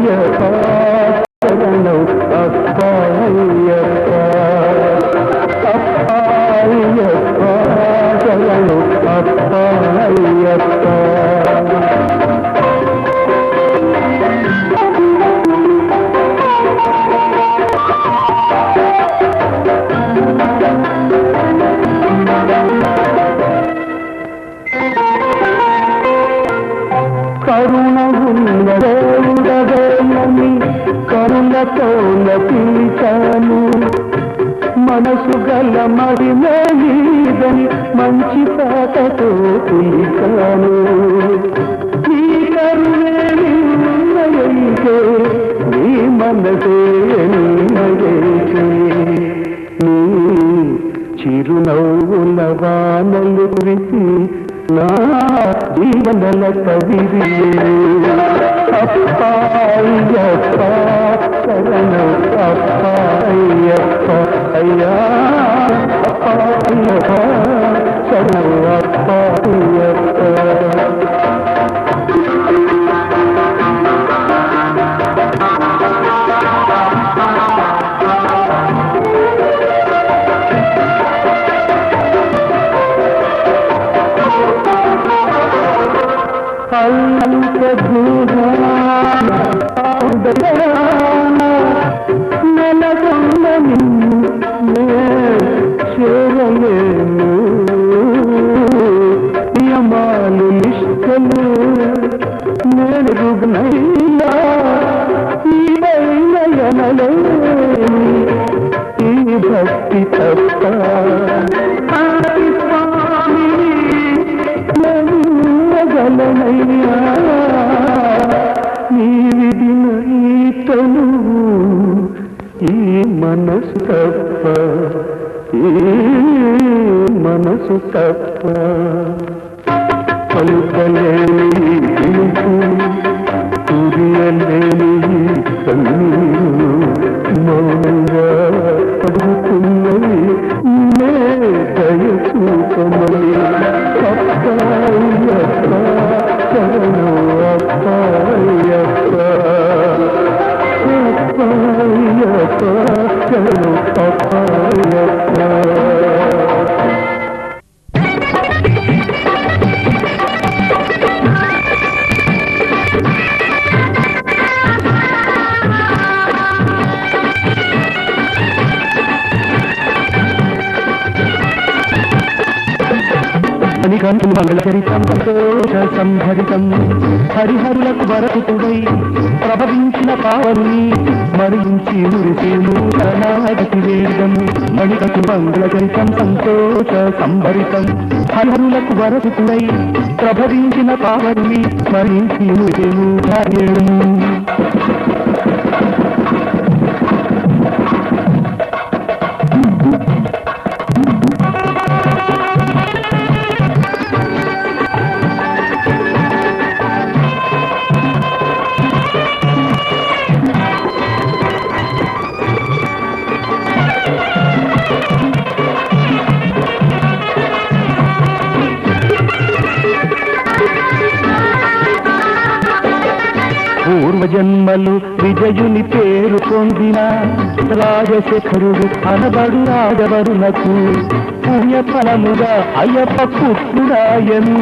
శరణం అప్పయ్యప్ప అప్పయ్యప్ప శరణం అప్పయ్యప్ప. కరుణ ఉన్న దేవుడవేనని కరుణతో నటించాను, మనసు గల మరిమేదని మంచి పాటతో పిలిచాను. నీ కరుణే నిన్నయైతే నీ మనసే ఎన్నయైతే నీ చిరునవ్వుల వానలు కురిసి నా జీవనల కవిరి అప్పయ్యప్ప శరణం అప్పయ్యప్ప అయ్యా అప్పయ్యప్ప శరణం అప్పయ్యప్ప. నెలకొండని చేరలేను, నియమాలు నిష్టలు నేను రుగ్నైనా ఈ నయనలేని ఈ భక్తి తప్ప గలనయ్యా నీ విధిన ఈతను ఈ మనసు తప్ప ఈ మనసు తప్ప. పలుకలేని పిలుపు సూర్యలేని కన్నీరు మౌనంగా పడుతున్నది నే దయ చూపమని అప్పయ్యప్ప శరణం అప్పయ్యప్ప అప్పయ్యప్ప శరణం అప్పయ్యప్ప. మంగళచరితం సంతోష సంభరితం హరిహరులకు వరకుతుడై ప్రభవించిన పావని మరించి మురిసేను శరణాగతి వేదము. మణికకు మంగళచరితం సంతోష సంభరితం హరిహరులకు వరకుతుడై ప్రభవించిన పావని మరించి మురిసేను ధార్యము. పూర్వజన్మలు విజయుని పేరు పొందిన రాజశేఖరుడు అనబడు రాజవరులకు పుణ్యఫలముగా అయ్యప్ప పుత్రుడాయను,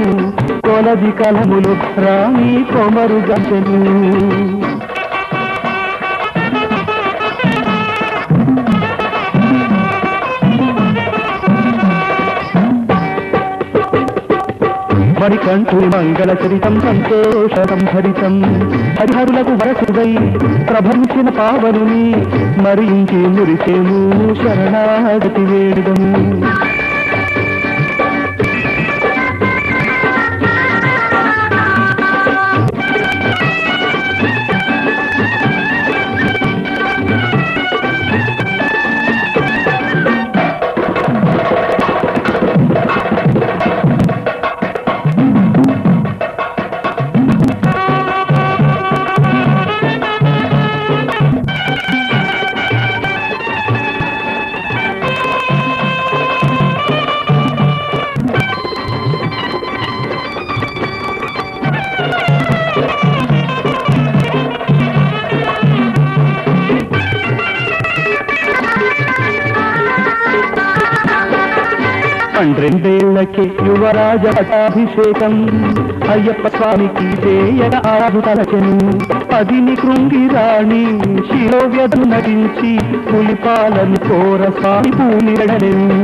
కొలది కలములు రాణి కొమరుగసెను. మణికంఠు మంగళచరితం సంతోష సంభరితం హరిహరులకు వరసుడై ప్రభవించిన పావనుని మరించి మురిసేను శరణాగతి వేదము. 12 యువరాజ పటాభిషేకం అయ్యప్ప స్వామికి చేయగ ఆరు తలచెను. 10 కృంగి రాణి శిరోవ్యధు నటించి పులిపాలను కోర స్వామి పూనిరడెను.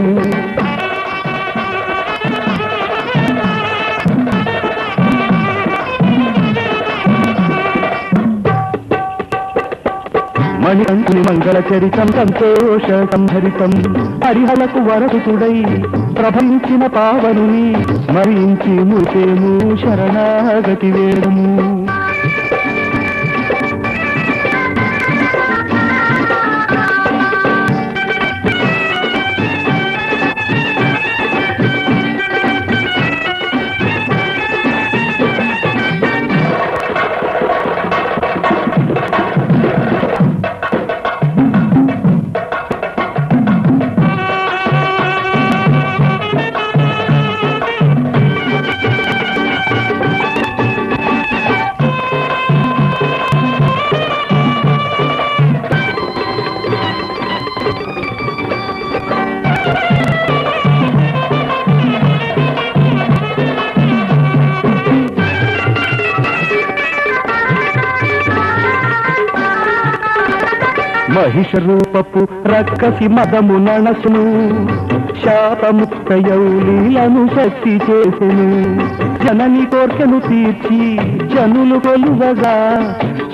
మణికంఠుని మంగళ చరితం సంతోష సంహరితం హరిహలకు వరసుతుడై ప్రభవించిన పావనుని స్మరించి ముచేము శరణాగతి వేదము. మహిష రూపపు రక్కసి మదము నణసును శాపముక్తయౌలీలను శక్తి చేసెను. జనని కోర్కెను తీర్చి జనులు కొలువగా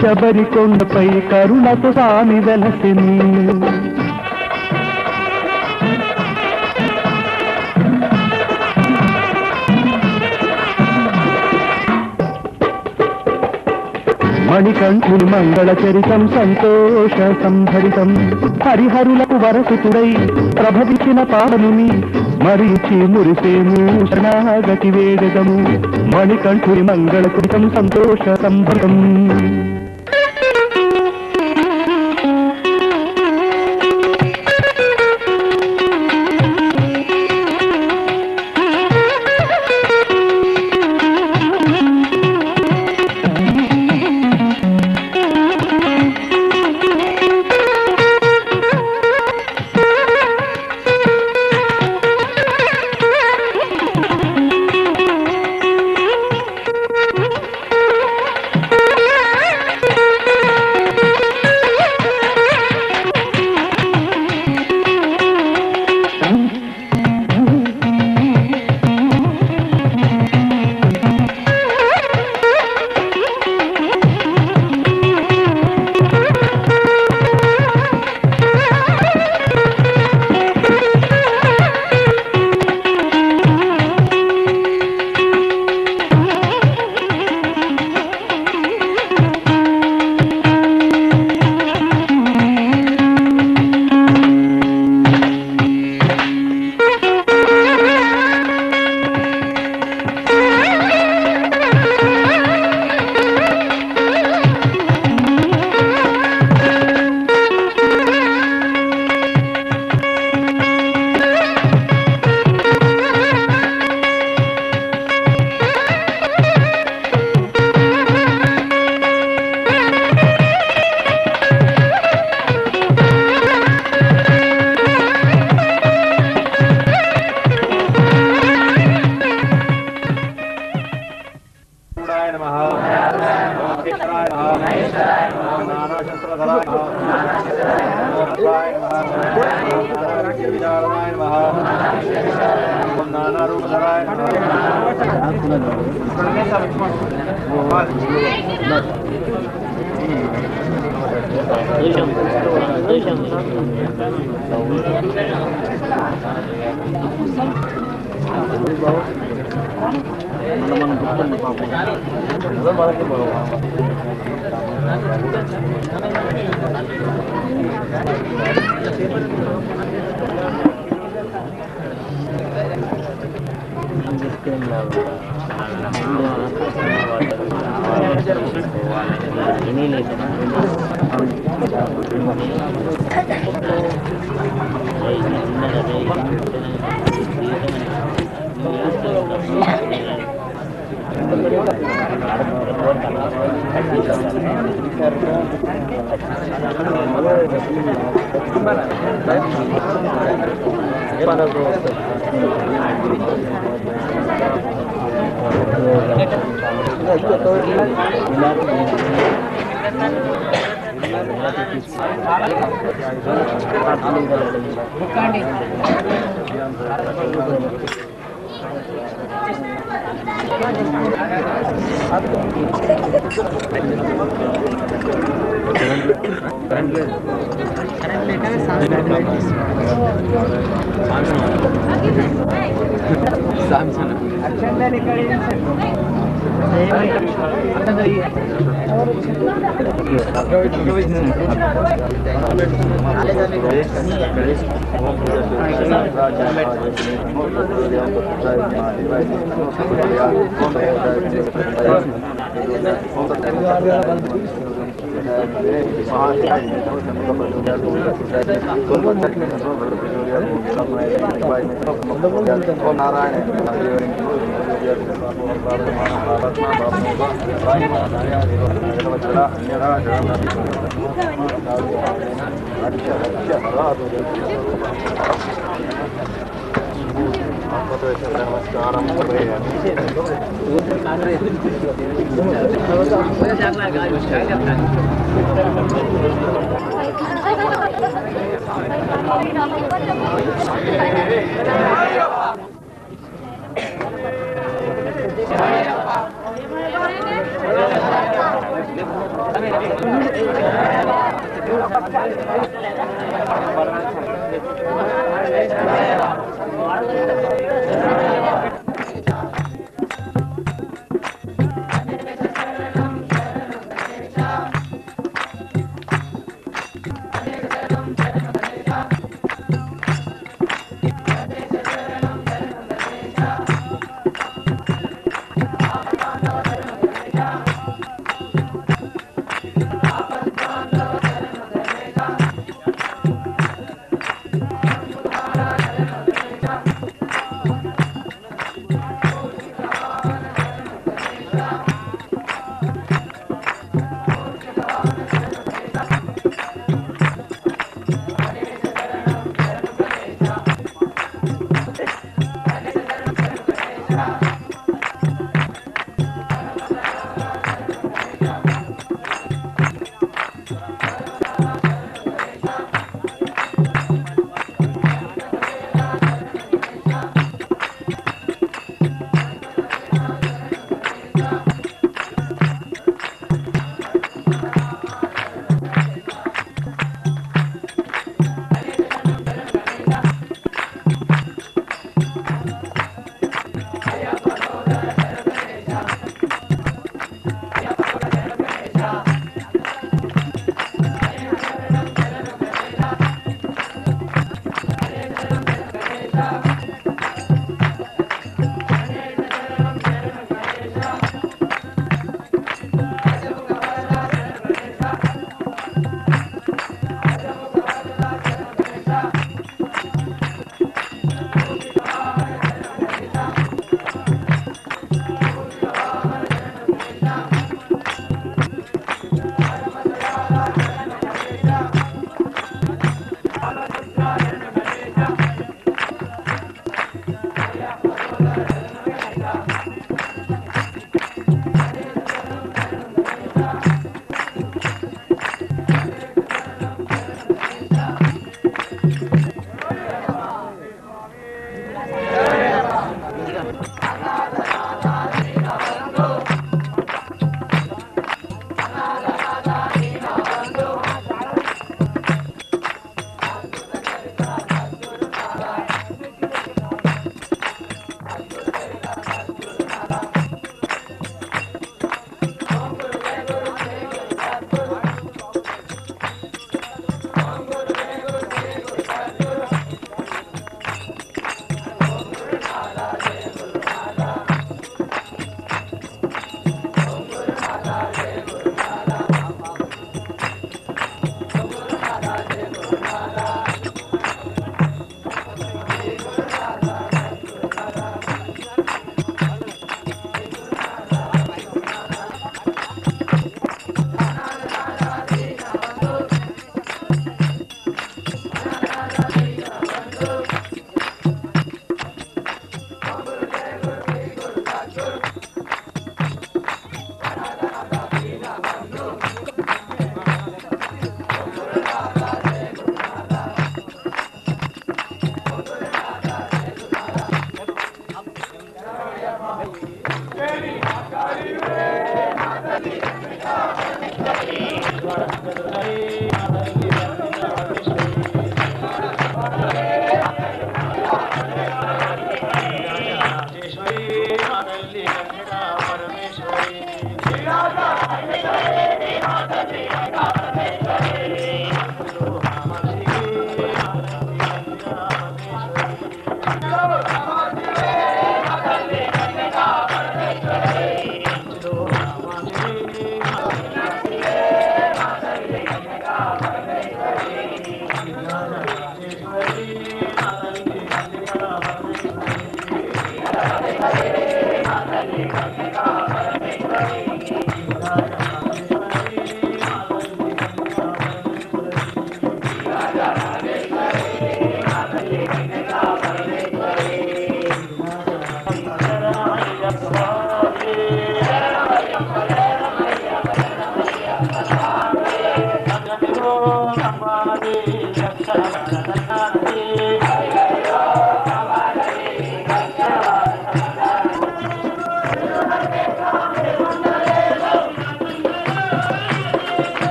శబరి కొండపై కరుణతో స్వామి వెలసెను. మణికంఠుని మంగళ చరితం సంతోష సంభరితం హరిహరులకు వరసుతుడై ప్రభవించిన పావనుని మరించి మురిసేము శరణాగతి వేదము. మణికంఠుని మంగళ చరితం సంతోష సంభరితం. para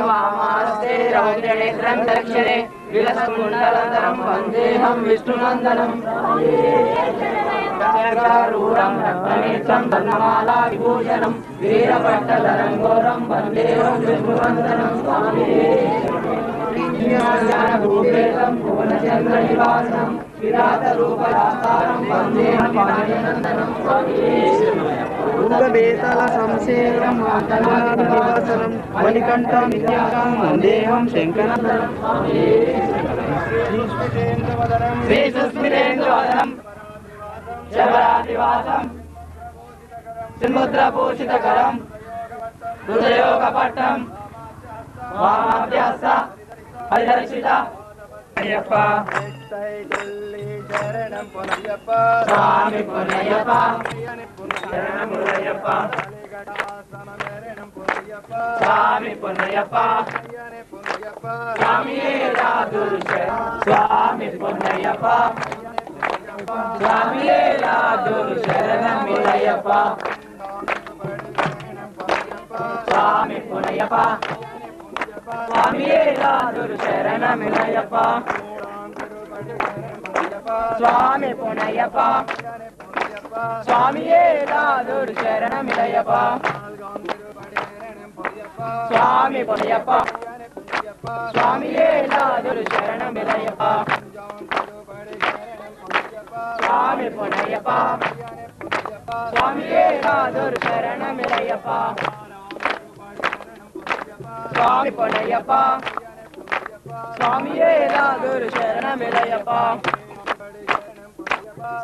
वामास्ते रौद्रनेत्रं दक्षिणे विलसकुण्डलधरं वन्देऽहं विष्णुनन्दनं गजरूढं रत्ननेत्रं धर्ममाला विभूषणं वीरभट्टधरं घोरं वन्देऽहं विष्णुनन्दनं ज्ञानभूपेतं भुवनचन्द्रनिवासं विराटरूपदातारं वन्देऽहं वायुनन्दनं बेताल संसेवनं मातनादिवासनं मणिकण्ठं नित्यां वन्देऽहं शङ्करं श्रीसुस्मितेन्द्रवदनं शबरादिवासं सिन्मुद्रभूषितकरं हृदयोगपट्टं वामाभ्यास हरिदर्शिता अय्यप्प शरणं पुनय्यप्प स्वामी पुनय्यप्प शरणं पुनय्यप्प स्वामी पुनय्यप्प स्वामी राधुर्ष स्वामी पुनय्यप्प स्वामी राधुर्ष शरणमिलयप्प स्वामी पुनय्यप्प स्वामी राधुर्ष शरणमिलयप्प स्वामी पुनय्यप्प स्वामी राधुर्ष शरणमिलयप्प स्वामी पुनय्यप्प स्वामी राधुर्ष शरणमिलयप्प स्वामी पुनय्यप्प स्वामी राधुर्ष शरणमिलयप्प స్వామి పొన్నయ్యప్ప స్వామియే నాదురు శరణమిలయ్యప్ప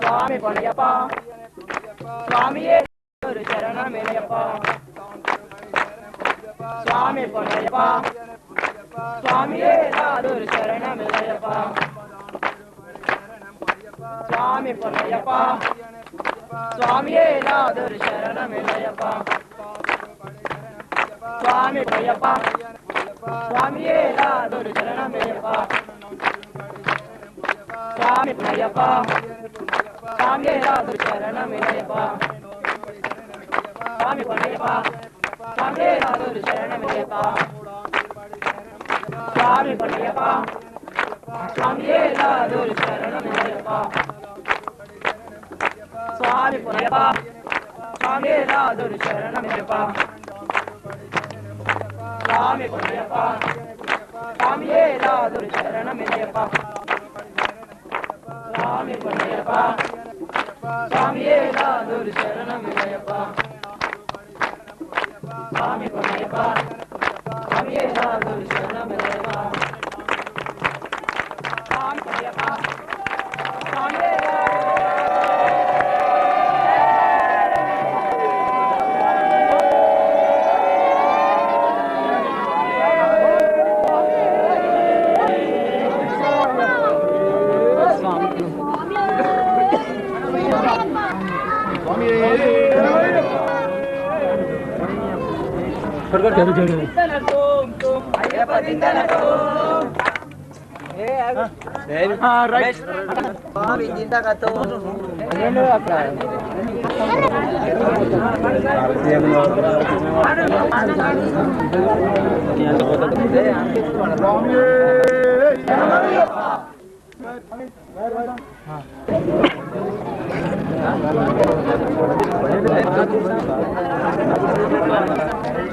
స్వామి పొన్నయ్యప్ప స్వామియే నాదురు శరణమిలయ్యప్ప స్వామి పొన్నయ్యప్ప స్వామియే నాదురు శరణమిలయ్యప్ప స్వామి పొన్నయ్యప్ప స్వామియే నాదురు శరణమిలయ్యప్ప స్వామి పొన్నయ్యప్ప స్వామియే నాదురు శరణమిలయ్యప్ప స్వామి పొన్నయ్యప్ప స్వామియే నాదురు శరణమిలయ్యప్ప స్వామి పొన్నయ్యప్ప స్వామియే నాదురు శరణమిలయ్యప్ప స్వామి పొన్నయ్యప్ప స్వామియే నాదురు శరణమిలయ్యప్ప స్వామి పొన్నయ్యప్ప స్వామియే నాదురు శరణమిలయ్యప్ప స్వామి పొన్నయ్యప్ప స్వామియే నాదురు శరణమిలయ్యప్ప స్వామి పొన్నయ్యప్ప స్వామియే నాదురు శరణమిలయ్యప్ప స్వామి పొన్నయ్యప్ప స్వామియే నాదురు శరణమిలయ్యప్ప స్వామి పొన్నయ్యప్ప స్వామియే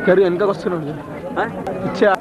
కరీ వెనకకు వస్తున్నాడు ఇచ్చా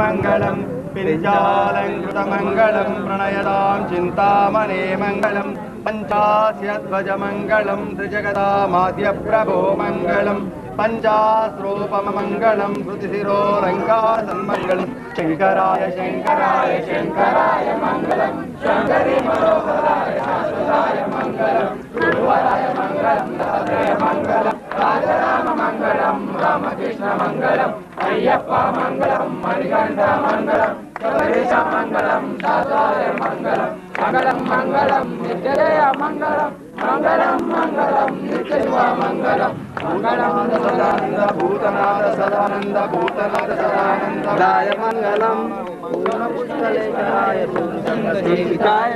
మంగళం పిరిజాలంకృతమంగళం ప్రణయదాం చింతామణే మంగళం పంచాస్యధ్వజ మంగళం త్రిజగదామాద్య ప్రభో మంగళం పంచాశ్రోపమ మంగళం శృతిశిరోలంకాసన్మంగళం శంకరాయ శంకరాయ శంకరాయ మంగళం శంకరి మనోహరాయ శాశ్వతాయ మంగళం గురువరాయ మంగళం దాత్రేయ మంగళం రాజరామ మంగళం రామకృష్ణ మంగళం అయ్యప్ప మంగళం మణికంఠ మంగళం శబరీశ మంగళం దాతాయ మంగళం మంగళం మంగళం నిత్యజయ మంగళం మంగళం మంగళం నిత్యశివ మంగళం మంగళం సదానంద భూతనాథ సదానంద భూతనాథ సదానందాయ మంగళం పూర్ణపుష్పలేఖనాయ సుందరీకాయ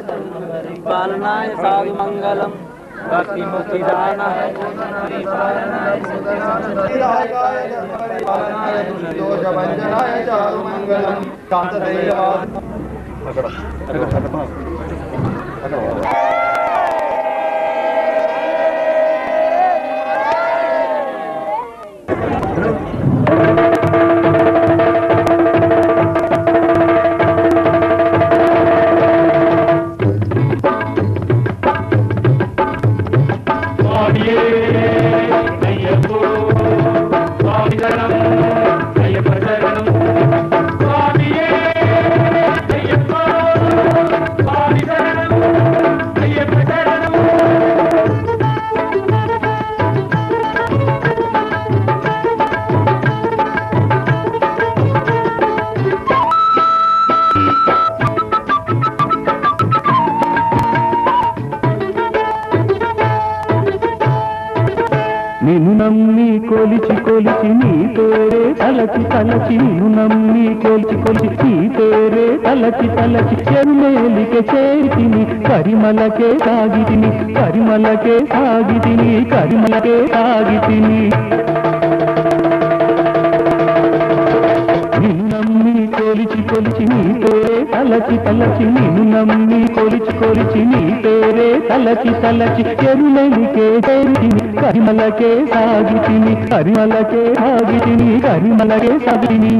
పాలనాయ సాధు మంగళం భక్తి ముక్తి దానాయ దోషభంజనాయ చారు మంగళం కాంతదైవాయ నిన్ను నమ్మి కొలిచి కొలిచి నీ పేరే తలచి తలచి నిన్ను నమ్మి కొలిచి కొలిచి నీ పేరే తలచి తలచి చెరుమేలికే చేరితిని కరిమలకే సాగితిని కరిమలకే సాగితిని కరిమలకే సాగితిని నిన్ను నమ్మి కొలిచి కొలిచి నీ పేరే తలచి తలచి నిన్ను నమ్మి కొలిచి కొలిచి నీ పేరే తలచి తలచి చెరుమేలికే చేరితిని కరిమలకే సాగితిని కరిమలకే సాగితిని కరిమలకే సాగితిని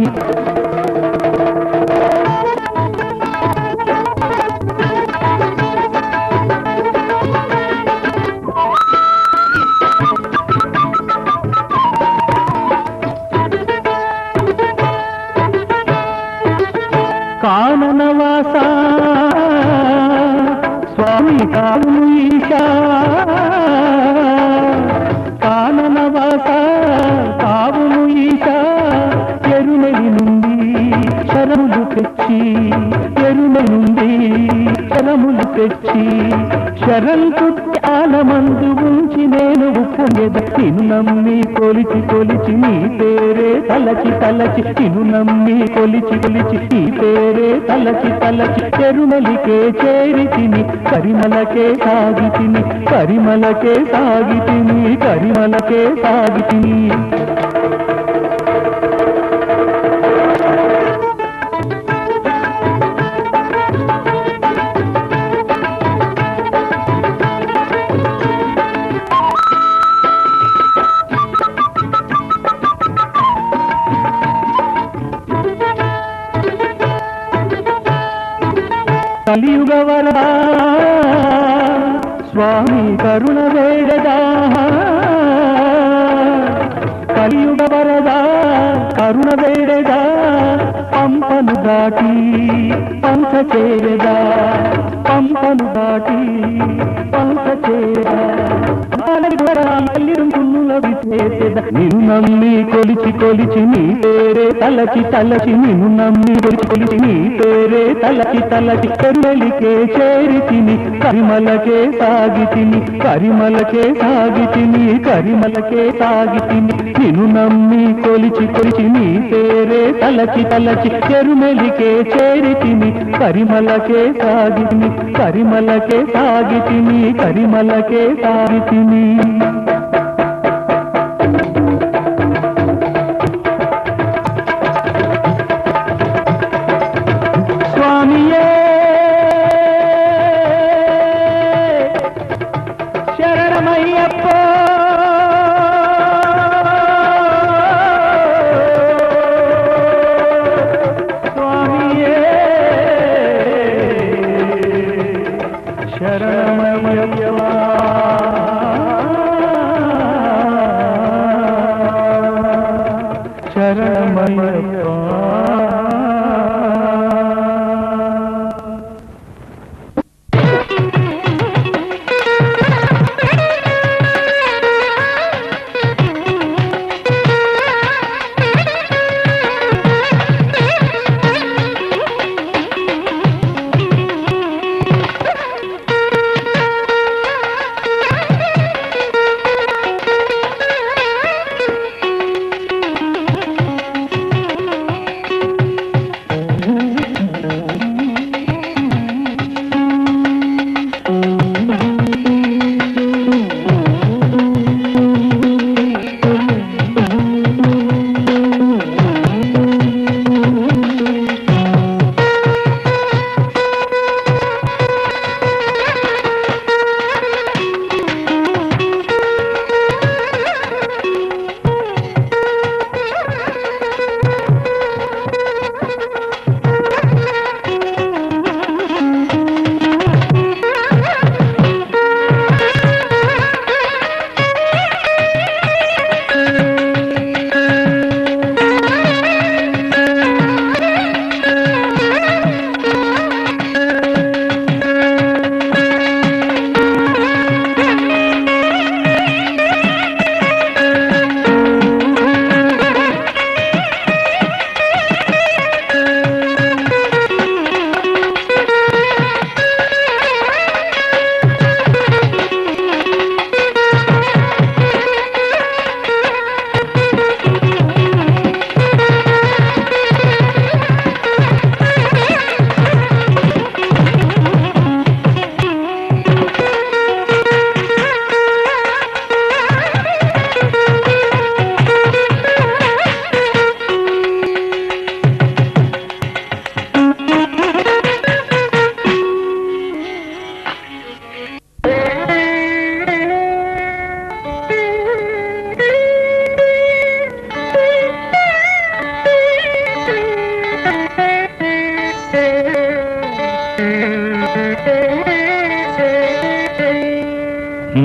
కాననవాస స్వామి కావును ఈశా కాననవాస కావును ఈశా ఎరుమెలి నుండి శరములు తెచ్చి ఎరుమె నుండి శరములు తెచ్చి శరంకు జ్ఞానమందు ఉంచి నేను ఉప్పొంగెద నిన్ను నమ్మి కొలిచి కొలిచి నీ పేరే తలచి తలచి నిన్ను నమ్మి కొలిచి కొలిచి నీ పేరే తలచి తలచి ఎరుమలికే చేరితిని కరిమలకే సాగితిని కరిమలకే సాగితిని కరిమలకే సాగితిని కలియుగవరా స్వామి కరుణ వేడదా కలియుగ వరదా కరుణ వేడదా పంపను దాటి పంచ చేరదా పంపను దాటి పంచ చేరదా నిన్ను నమ్మి కొలిచి కొలిచి నీ పేరే తలచి తలచి నిన్ను నమ్మి కొలిచి కొలిచి నీ పేరే తలచి తలచి పెరుమెలికే చేరితిని కరిమలకే సాగితిని కరిమలకే సాగితిని కరిమలకే సాగితిని నిన్ను నమ్మి కొలిచి కొలిచి నీ పేరే తలచి తలచి పెరుమెలికే చేరితిని కరిమలకే సాగితిని కరిమలకే సాగితిని కరిమలకే సాగితిని స్వామియే శరణమయ్యప్ప స్వామియే శరణమయ్యప్ప శరణమయ్యప్ప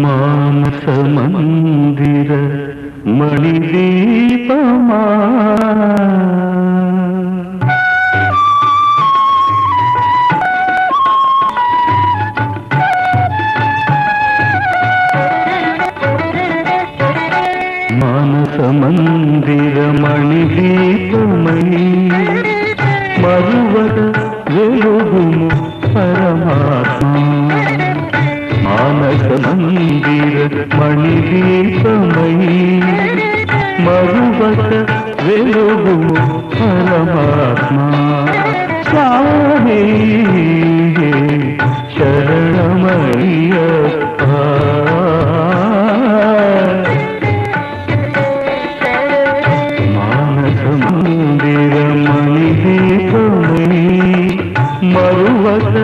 మానస మందిర మణిదీపమా మానస మందిర మణిదీపమై మరువద వెలుగుము పరమాత్మ మానస మందిర మణిదీపమై మరువద వెలుగుము పరమాత్మ స్వామి శరణమయ్యప్ప మానస మందిర మణిదీపమై మరువద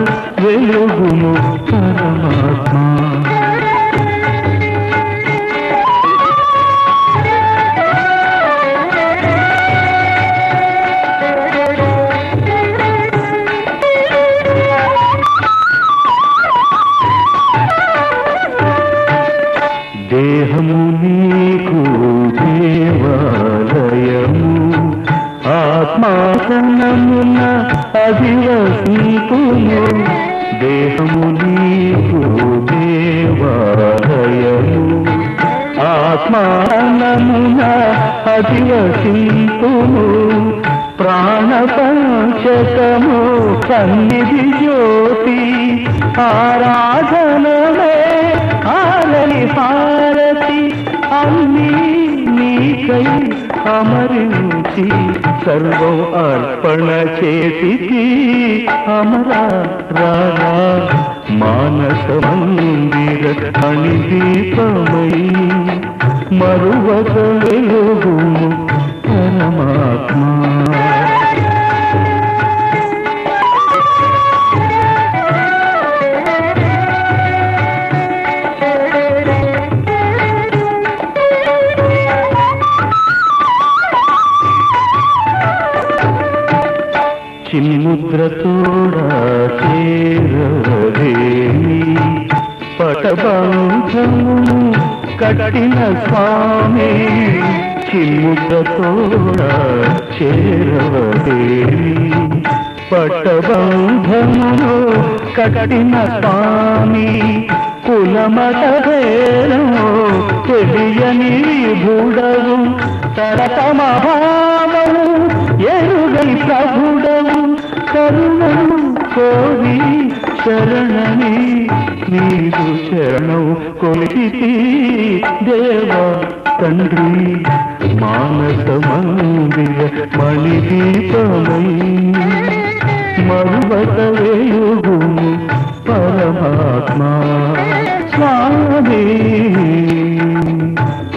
వెలుగుము పరమాత్మ ధ్యానమున అధివసింపుము దేహము నీకు దేవాలయము ఆత్మానమున అధివసింపుము ప్రాణపంచకము సన్నిధి జ్యోతి ఆరాధనమే ఆరని హారతి అన్నీ నీకై అమరించి సర్వం అర్పణ చేసి అమరా రారా మానస మందిర మణిదీపమై మరువక వెలుగుము పరమాత్మా చిన్ముద్రతోడా చేరవేమి పటబంధము కట్టిన స్వామి చిన్ముద్రతోడా చేరవేమి పటబంధము కట్టిన స్వామి కులమత భేదము తెలియని విభుడవు తరతమభావము ఎరుగై ప్రభుడవు కరుణము కోరి శరణని నీదు శరణం కొలిచి దేవా తండ్రి మానస మందిర మణిదీపమై మరువత వేయుగుము పరమాత్మా స్వామి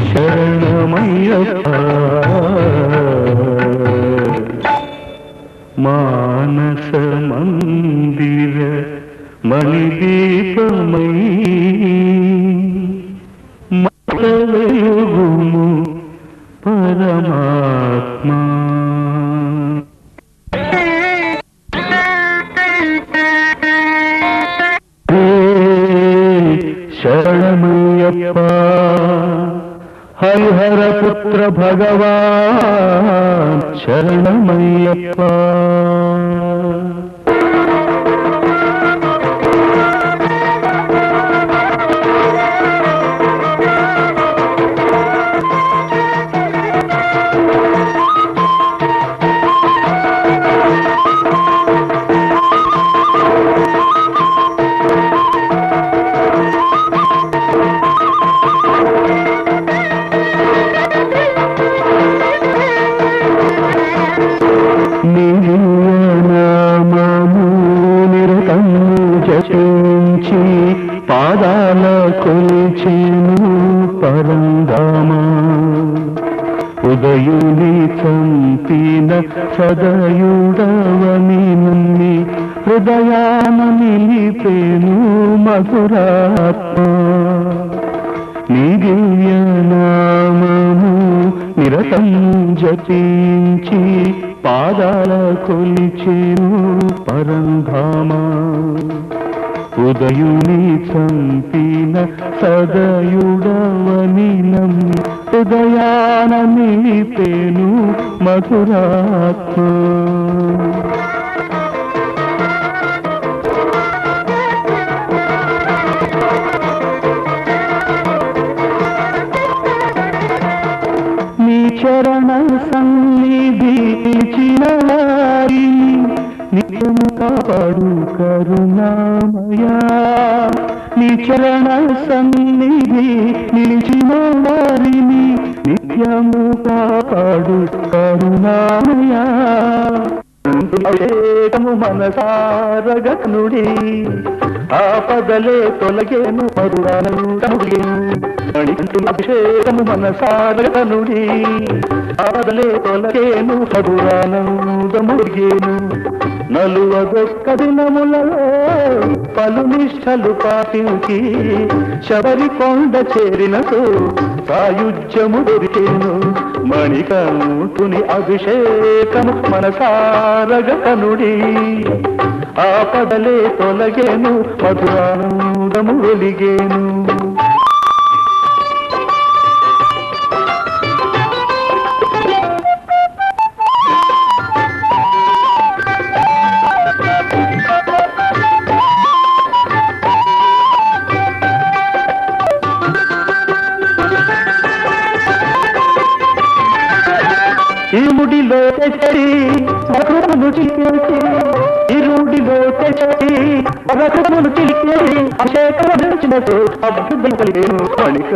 శరణమయ్యప్ప మానస మందిర మణిదీపమై మరువగుము పరమాత్మా శరణమయ్యప్ప హరిహర పుత్ర భగవాన్ శరణమయ్యప్ప జపించి పాదాల కొలిచేను పరంధామా ఉదయుని చంపిన సదయుడవని నమ్మి హృదయాన నిలిపేను మధురాత్మ నీ దివ్యనామము నిరతం జపించి పాదాల కొలిచేను పరంధామా ఉదయుని చంపిన సదయుడవని నమ్మి హృదయాన నిలిపేను మధురాత్మ నీ చరణ సన్నిధి నిలిచిన వారిని నిత్యము కాపాడు కరుణామయా నీ చరణ సన్నిధి నిలిచిన వారిని నిత్యము కాపాడు కరుణామయా అభిషేకము మనసారగనుడి ఆపదలే తొలగేను మధురానందముడిను అభిషేకము మనసారగనుడి ఆపదలే తొలగేను మధురానందముడిగేను నలువదొక్క దినములలో పలు నిష్టలు పాటించి శబరి కొండ చేరినతో సాయుధ్యము దొరికేను మణికంఠుని అభిషేకము మనసారగనుడి ఆపదలే తొలగేను మధురానందము వెలిగేను ఇరుముడిలో తెచ్చడి వరకుమును చిలికేసి ఇరుముడిలో తెచ్చడి వరకుమును చిలికేసి అభిషేకం కలిగిన మణిక